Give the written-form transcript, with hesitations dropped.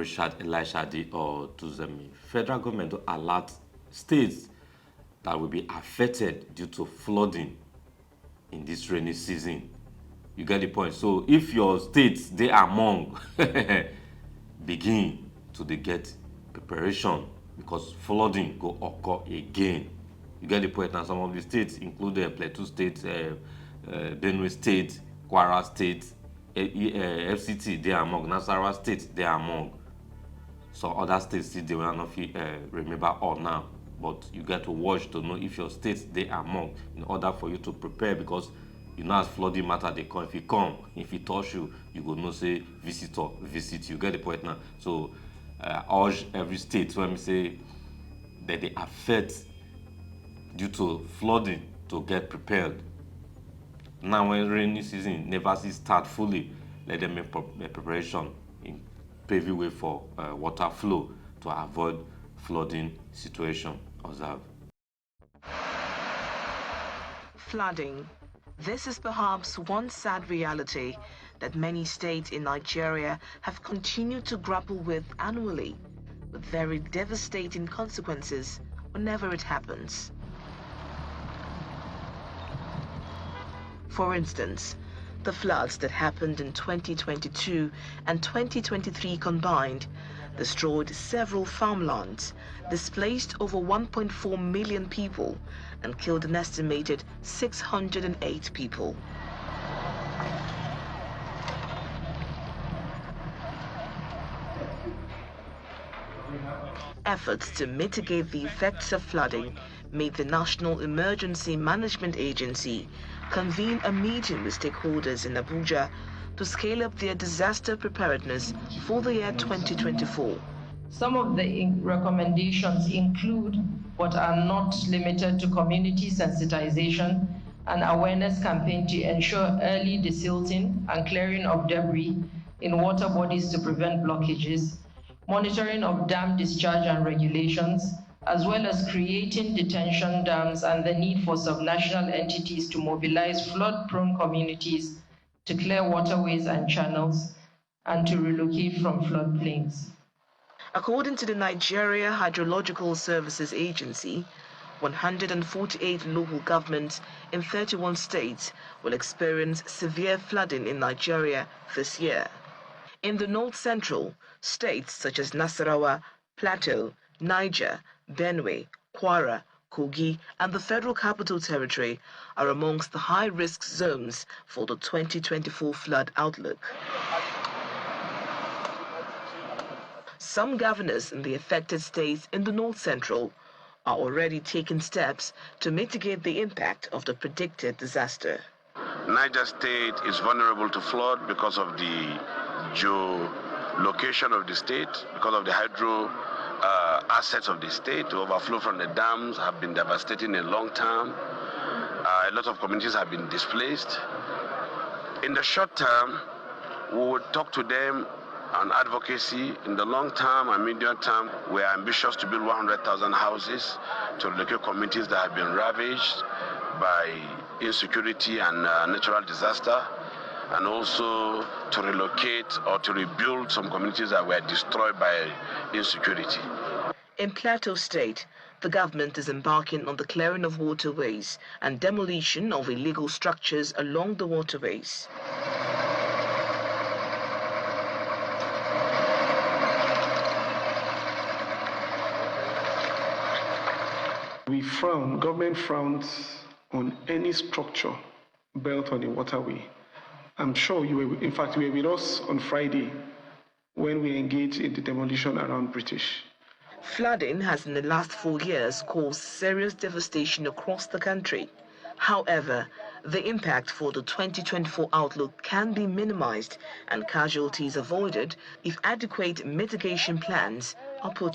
Richard Elishadi or Tuzemi, federal government to alert states that will be affected due to flooding in this rainy season. You get the point. So if your states they are among, begin to they get preparation because flooding go occur again. You get the point. And some of the states include Plateau State, Benue State, Kwara State, FCT they are among, Nasarawa State they are among. So other states they will not remember all now. But you get to watch to know if your states they are among in order for you to prepare, because you know as flooding matter they come. If you come, if it touch you, you go know say visitor visit you. Get the point now. So urge every state when we say that they affect due to flooding to get prepared. Now when rainy season never see start fully, let them make preparation in paving way for water flow to avoid flooding situation. Observe. Flooding. This is perhaps one sad reality that many states in Nigeria have continued to grapple with annually, with very devastating consequences whenever it happens. For instance, the floods that happened in 2022 and 2023 combined destroyed several farmlands, displaced over 1.4 million people, and killed an estimated 608 people. Efforts to mitigate the effects of flooding made the National Emergency Management Agency convene a meeting with stakeholders in Abuja to scale up their disaster preparedness for the year 2024. Some of the recommendations include, but are not limited to, community sensitization and awareness campaign to ensure early desilting and clearing of debris in water bodies to prevent blockages, monitoring of dam discharge and regulations, as well as creating detention dams and the need for subnational entities to mobilize flood-prone communities to clear waterways and channels and to relocate from floodplains. According to the Nigeria Hydrological Services Agency, 148 local governments in 31 states will experience severe flooding in Nigeria this year. In the North Central, states such as Nasarawa, Plateau, Niger, Benue, Kwara, Kogi, and the Federal Capital Territory are amongst the high-risk zones for the 2024 flood outlook. Some governors in the affected states in the North Central are already taking steps to mitigate the impact of the predicted disaster. Niger State is vulnerable to flood because of the geolocation of the state, because of the hydro assets of the state. The overflow from the dams have been devastating in long term. A lot of communities have been displaced. In the short term, we would talk to them on advocacy. In the long term and medium term, we are ambitious to build 100,000 houses to relocate communities that have been ravaged by insecurity and natural disaster, and also to relocate or to rebuild some communities that were destroyed by insecurity. In Plateau State, the government is embarking on the clearing of waterways and demolition of illegal structures along the waterways. Government frowns on any structure built on a waterway. I'm sure you were, in fact, you were with us on Friday when we engaged in the demolition around British. Flooding has in the last 4 years caused serious devastation across the country. However, the impact for the 2024 outlook can be minimized and casualties avoided if adequate mitigation plans are put